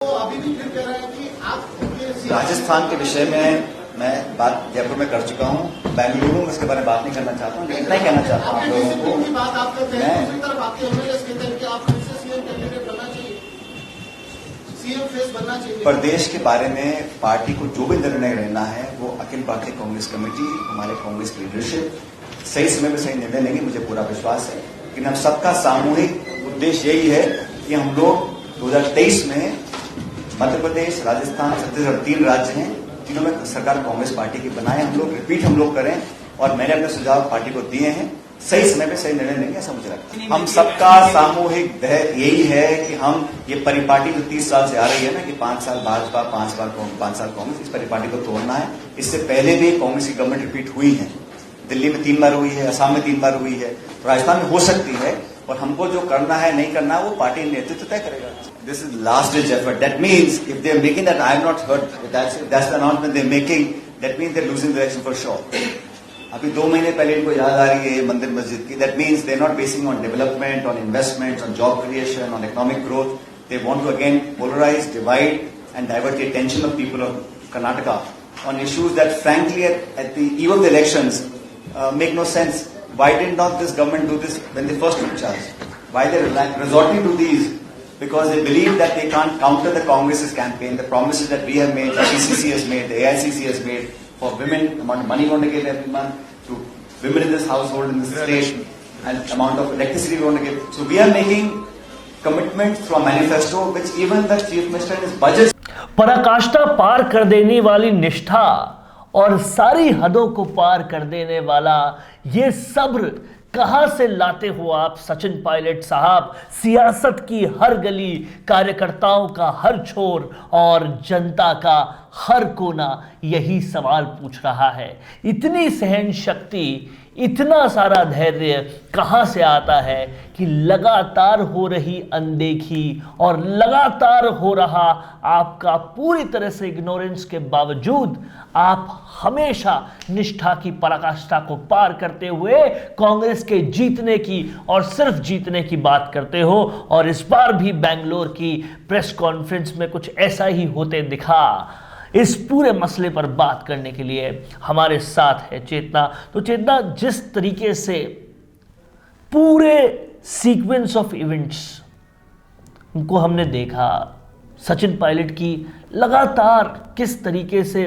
तो अभी भी फिर कह रहे हैं कि आप राजस्थान के विषय में मैं बात जयपुर में कर चुका हूँ, बेंगलुरु में इसके बारे में बात नहीं करना चाहता हूँ। इतना ही कहना चाहता हूँ आप लोगों को। बात आप करते हैं, दूसरी तरफ आपके एमएलएस कहते हैं कि आप फिर से सीएम कैंडिडेट बनना चाहिए, सीएम फेस बनना चाहिए। प्रदेश के बारे में पार्टी को जो भी निर्णय लेना है वो अखिल भारतीय कांग्रेस कमेटी, हमारे कांग्रेस की लीडरशिप सही समय पर सही निर्णय लेंगे, मुझे पूरा विश्वास है। लेकिन हम सबका सामूहिक उद्देश्य यही है कि हम लोग 2023 में मध्य प्रदेश, राजस्थान, छत्तीसगढ़ 3 राज्य हैं जिन्हों में सरकार कांग्रेस पार्टी की बनाए, हम लोग रिपीट हम लोग करें और मैंने अपने सुझाव पार्टी को दिए हैं। सही समय पे सही निर्णय लेंगे ऐसा मुझे लगता है। हम सबका सामूहिक यही है कि हम ये परिपाटी जो 30 साल से आ रही है ना कि 5 साल भाजपा, 5 साल कांग्रेस, इस परिपाटी को तोड़ना है। इससे पहले भी कांग्रेस की गवर्नमेंट रिपीट हुई है, दिल्ली में 3 बार हुई है, असम में 3 बार हुई है, राजस्थान में हो सकती है। और हमको जो करना है नहीं करना है वो पार्टी नेतृत्व तय करेगा। This is last ditch effort. That means if they are making that, I have not heard that's the announcement they are making, that means they are losing direction for sure. अभी 2 महीने पहले इनको याद आ रही है मंदिर मस्जिद की। That means they are not basing on development, on investment, on job creation, on economic growth. They want to again polarise, divide and divert the attention of people of Karnataka on issues that frankly at the eve of the elections make no sense. Why did not this government do this when they first took charge? Why they resorting to these? Because they believe that they can't counter the Congress's campaign, the promises that we have made, the PCC has made, the AICC has made for women, the amount of money we want to give every month to women in this household, in this state, and amount of electricity we want to give. So we are making commitments through a manifesto which even the Chief Minister in his budget. पराकाष्ठा पार कर देने वाली निष्ठा और सारी हदों को पार कर देने वाला ये सब्र कहां से लाते हो आप सचिन पायलट साहब? सियासत की हर गली, कार्यकर्ताओं का हर छोर और जनता का हर कोना यही सवाल पूछ रहा है। इतनी सहन शक्ति, इतना सारा धैर्य कहां से आता है कि लगातार हो रही अनदेखी और लगातार हो रहा आपका पूरी तरह से इग्नोरेंस के बावजूद आप हमेशा निष्ठा की पराकाष्ठा को पार करते हुए कांग्रेस के जीतने की और सिर्फ जीतने की बात करते हो। और इस बार भी बेंगलोर की प्रेस कॉन्फ्रेंस में कुछ ऐसा ही होते दिखा। इस पूरे मसले पर बात करने के लिए हमारे साथ है चेतना। तो चेतना, जिस तरीके से पूरे सीक्वेंस ऑफ इवेंट्स को हमने देखा, सचिन पायलट की लगातार किस तरीके से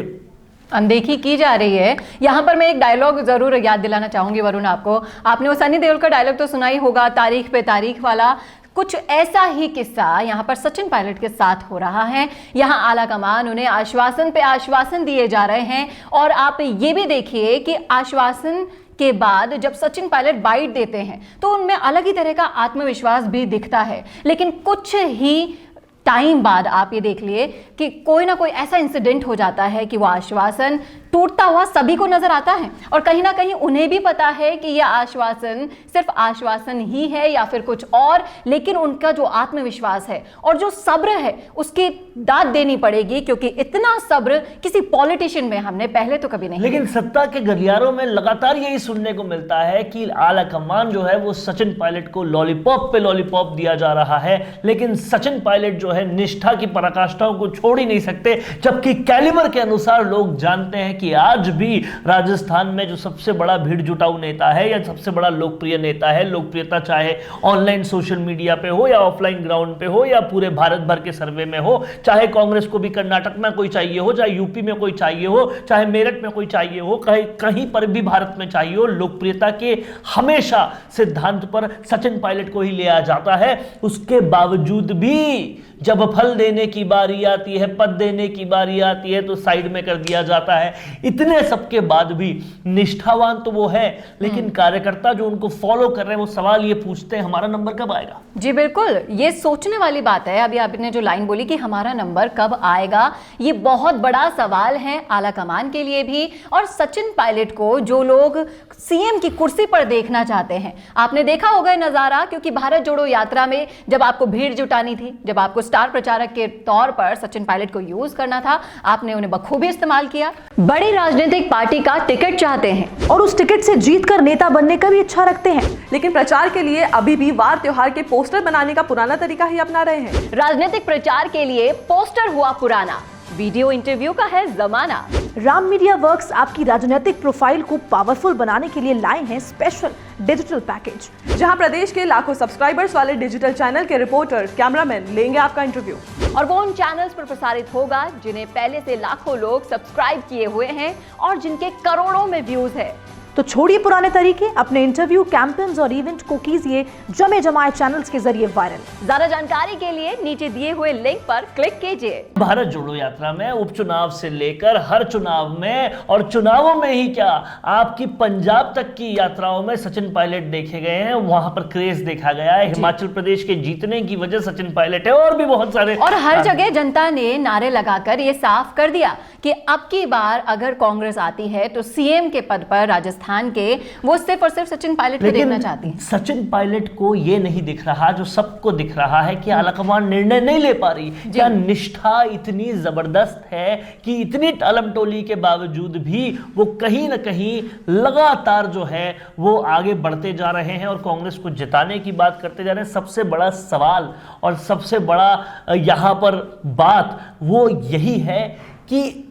अनदेखी की जा रही है, यहाँ पर मैं एक डायलॉग जरूर याद दिलाना चाहूंगी वरुण आपको। आपने वो सनी देओल का डायलॉग तो सुना ही होगा, तारीख पे तारीख वाला। कुछ ऐसा ही किस्सा यहाँ पर सचिन पायलट के साथ हो रहा है। यहाँ आला कमान उन्हें आश्वासन पे आश्वासन दिए जा रहे हैं और आप ये भी देखिए कि आश्वासन के बाद जब सचिन पायलट बाइट देते हैं तो उनमें अलग ही तरह का आत्मविश्वास भी दिखता है। लेकिन कुछ ही टाइम बाद आप ये देख लिए कि कोई ना कोई ऐसा इंसिडेंट हो जाता है कि वो आश्वासन टूटता हुआ सभी को नजर आता है और कहीं ना कहीं उन्हें भी पता है कि यह आश्वासन सिर्फ आश्वासन ही है या फिर कुछ और। लेकिन उनका जो आत्मविश्वास है और जो सब्र है उसकी दाद देनी पड़ेगी, क्योंकि इतना सब्र किसी पॉलिटिशियन में हमने पहले तो कभी नहीं। लेकिन सत्ता के गलियारों में लगातार यही सुनने को मिलता है कि आला कमान जो है वो सचिन पायलट को लॉलीपॉप पे लॉलीपॉप दिया जा रहा है, लेकिन सचिन पायलट जो है निष्ठा की पराकाष्ठाओं को छोड़ ही नहीं सकते। जबकि कैलिबर के अनुसार लोग जानते हैं कि आज भी राजस्थान में जो सबसे बड़ा भीड़ जुटाऊ नेता है या सबसे बड़ा लोकप्रिय नेता है, लोकप्रियता चाहे ऑनलाइन सोशल मीडिया पे हो या ऑफलाइन ग्राउंड पे हो या पूरे भारत भर के सर्वे में हो, चाहे कांग्रेस को भी कर्नाटक में कोई चाहिए हो, चाहे यूपी में कोई चाहिए हो, चाहे मेरठ में कोई चाहिए हो, कहीं पर भी भारत में चाहिए हो, लोकप्रियता के हमेशा सिद्धांत पर सचिन पायलट को ही लिया जाता है। उसके बावजूद भी जब फल देने की बारी आती है, पद देने की बारी आती है तो साइड में कर दिया जाता है। इतने सबके बाद भी निष्ठावान तो वो है, लेकिन कार्यकर्ता जो उनको फॉलो कर रहे हैं वो सवाल ये पूछते हैं हमारा नंबर कब आएगा। जी बिल्कुल, ये सोचने वाली बात है। अभी आपने जो लाइन बोली कि हमारा नंबर कब आएगा, ये बहुत बड़ा सवाल है आला कमान के लिए भी और सचिन पायलट को जो लोग सीएम की कुर्सी पर देखना चाहते हैं। आपने देखा होगा नजारा, क्योंकि भारत जोड़ो यात्रा में जब आपको भीड़ जुटानी थी, जब आपको स्टार प्रचारक के तौर पर सचिन पायलट को यूज करना था, आपने उन्हें बखूबी इस्तेमाल किया। बड़ी राजनीतिक पार्टी का टिकट चाहते हैं और उस टिकट से जीतकर नेता बनने का भी इच्छा रखते हैं। लेकिन प्रचार के लिए अभी भी वार त्योहार के पोस्टर बनाने का पुराना तरीका ही अपना रहे हैं। राजनीतिक प्रचार के लिए पोस्टर हुआ पुराना, वीडियो इंटरव्यू का है जमाना। राम मीडिया वर्क्स आपकी राजनीतिक प्रोफाइल को पावरफुल बनाने के लिए लाए हैं स्पेशल डिजिटल पैकेज, जहां प्रदेश के लाखों सब्सक्राइबर्स वाले डिजिटल चैनल के रिपोर्टर, कैमरामैन लेंगे आपका इंटरव्यू। और वो उन चैनल्स पर प्रसारित होगा जिन्हें पहले से लाखों लोग सब्सक्राइब किए हुए हैं और जिनके करोड़ों में व्यूज है। तो छोड़िए पुराने तरीके, अपने इंटरव्यू, कैंपेन्स और इवेंट को कीजिए जमे जमाए चैनल्स के जरिए वायरल। ज्यादा जानकारी के लिए नीचे दिए हुए लिंक पर क्लिक कीजिए। भारत जोड़ो यात्रा में उपचुनाव से लेकर हर चुनाव में और चुनावों में ही क्या, आपकी पंजाब तक की यात्राओं में सचिन पायलट देखे गए हैं। वहां पर क्रेज देखा गया है। हिमाचल प्रदेश के जीतने की वजह सचिन पायलट है और भी बहुत सारे। और हर जगह जनता ने नारे लगाकर ये साफ कर दिया कि अब की बार अगर कांग्रेस आती है तो सीएम के पद पर राजस्थान के वो सिर्फ और सिर्फ सचिन पायलट को देखना चाहती है। सचिन पायलट को ये नहीं दिख रहा जो सबको दिख रहा है कि आलाकमान निर्णय नहीं ले पा रही। क्या निष्ठा इतनी जबरदस्त है कि इतनी टालमटोली के बावजूद भी वो कहीं ना कहीं लगातार जो है वो आगे बढ़ते जा रहे हैं और कांग्रेस को जिताने की बात करते जा रहे हैं। सबसे बड़ा सवाल और सबसे बड़ा यहां पर बात वो यही है कि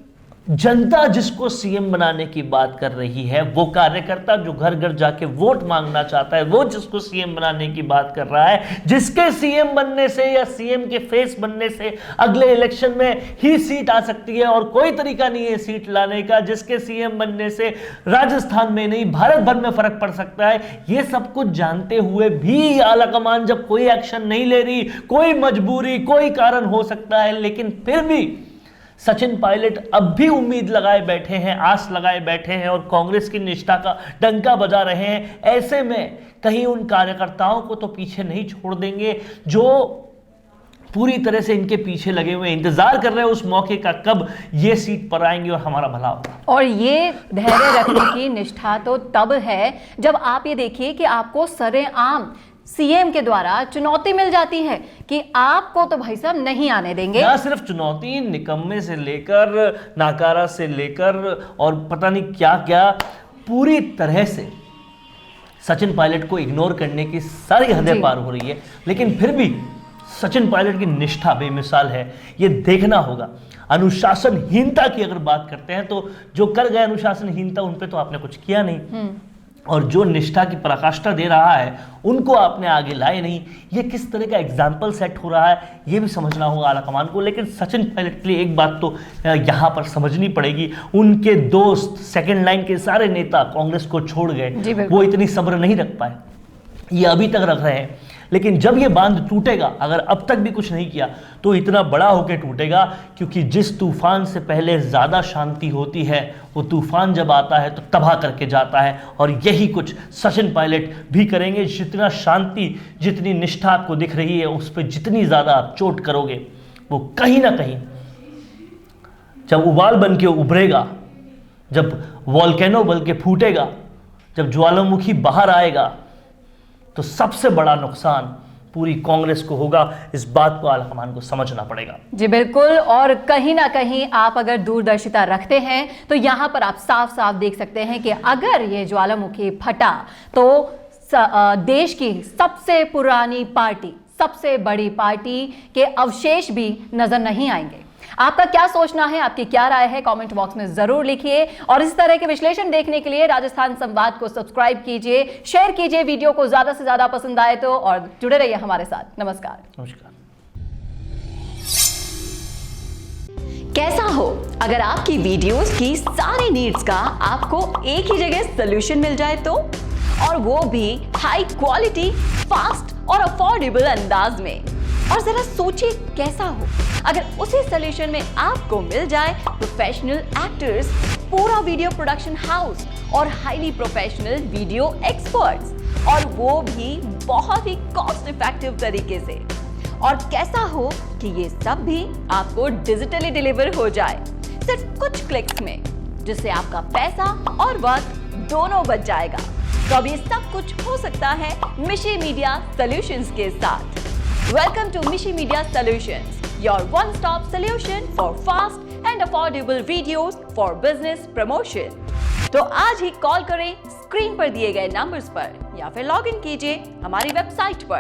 जनता जिसको सीएम बनाने की बात कर रही है, वो कार्यकर्ता जो घर घर जाके वोट मांगना चाहता है, वो जिसको सीएम बनाने की बात कर रहा है, जिसके सीएम बनने से या सीएम के फेस बनने से अगले इलेक्शन में ही सीट आ सकती है और कोई तरीका नहीं है सीट लाने का, जिसके सीएम बनने से राजस्थान में नहीं भारत भर में फर्क पड़ सकता है, ये सब कुछ जानते हुए भी आलाकमान जब कोई एक्शन नहीं ले रही, कोई मजबूरी, कोई कारण हो सकता है, लेकिन फिर भी सचिन पायलट अब भी उम्मीद लगाए बैठे हैं, आस लगाए बैठे हैं और कांग्रेस की निष्ठा का डंका बजा रहे हैं। ऐसे में कहीं उन कार्यकर्ताओं को तो पीछे नहीं छोड़ देंगे जो पूरी तरह से इनके पीछे लगे हुए इंतजार कर रहे हैं उस मौके का, कब ये सीट पर आएंगे और हमारा भला होगा। और ये धैर्य रखने की निष्ठा तो तब है जब आप ये देखिए कि आपको सरेआम सीएम के द्वारा चुनौती मिल जाती है कि आपको तो भाई साहब नहीं आने देंगे। ना सिर्फ चुनौती, निकम्मे से लेकर नाकारा से लेकर और पता नहीं क्या क्या, पूरी तरह से सचिन पायलट को इग्नोर करने की सारी हदें पार हो रही है। लेकिन फिर भी सचिन पायलट की निष्ठा बेमिसाल है, ये देखना होगा। अनुशासनहीनता की अगर बात करते हैं तो जो कर गए अनुशासनहीनता, उन पे तो आपने कुछ किया नहीं, और जो निष्ठा की पराकाष्ठा दे रहा है उनको आपने आगे लाए नहीं। ये किस तरह का एग्जाम्पल सेट हो रहा है ये भी समझना होगा आलाकमान को। लेकिन सचिन पायलट के लिए एक बात तो यहाँ पर समझनी पड़ेगी, उनके दोस्त सेकंड लाइन के सारे नेता कांग्रेस को छोड़ गए, वो इतनी सब्र नहीं रख पाए, ये अभी तक रख रहे हैं। लेकिन जब ये बांध टूटेगा, अगर अब तक भी कुछ नहीं किया तो इतना बड़ा होकर टूटेगा, क्योंकि जिस तूफान से पहले ज़्यादा शांति होती है वो तूफान जब आता है तो तबाह करके जाता है। और यही कुछ सचिन पायलट भी करेंगे। जितना शांति, जितनी निष्ठा आपको दिख रही है, उस पर जितनी ज़्यादा आप चोट करोगे, वो कहीं ना कहीं जब उबाल बन के उभरेगा, जब वॉल्केनो बन के फूटेगा, जब ज्वालामुखी बाहर आएगा, तो सबसे बड़ा नुकसान पूरी कांग्रेस को होगा। इस बात को आलाकमान को समझना पड़ेगा। जी बिल्कुल। और कहीं ना कहीं आप अगर दूरदर्शिता रखते हैं तो यहां पर आप साफ साफ देख सकते हैं कि अगर ये ज्वालामुखी फटा तो देश की सबसे पुरानी पार्टी, सबसे बड़ी पार्टी के अवशेष भी नजर नहीं आएंगे। आपका क्या सोचना है, आपकी क्या राय है, कमेंट बॉक्स में जरूर लिखिए। और इस तरह के विश्लेषण देखने के लिए राजस्थान संवाद को सब्सक्राइब कीजिए, शेयर कीजिए वीडियो को, ज्यादा से ज्यादा पसंद आए तो, और जुड़े रहिए हमारे साथ। नमस्कार। नमस्कार। कैसा हो अगर आपकी वीडियोस की सारी नीड्स का आपको एक ही जगह सॉल्यूशन मिल जाए तो, और वो भी हाई क्वालिटी, फास्ट और अफोर्डेबल अंदाज में। और जरा सोचिए कैसा हो अगर उसी सॉल्यूशन में आपको मिल जाए प्रोफेशनल एक्टर्स, पूरा वीडियो प्रोडक्शन हाउस और हाईली प्रोफेशनल वीडियो एक्सपर्ट्स, और वो भी बहुत ही कॉस्ट इफेक्टिव तरीके से। और कैसा हो कि ये सब भी आपको डिजिटली डिलीवर हो जाए सिर्फ कुछ क्लिक्स में, जिससे आपका पैसा और वक्त दोनों बच जाएगा। तो अब ये सब कुछ हो सकता है मिशी मीडिया सॉल्यूशंस के साथ। Welcome to Mishi Media Solutions, your one-stop solution for fast and affordable videos for business promotion. तो आज ही कॉल करें स्क्रीन पर दिए गए नंबर्स पर या फिर लॉग इन कीजिए हमारी वेबसाइट पर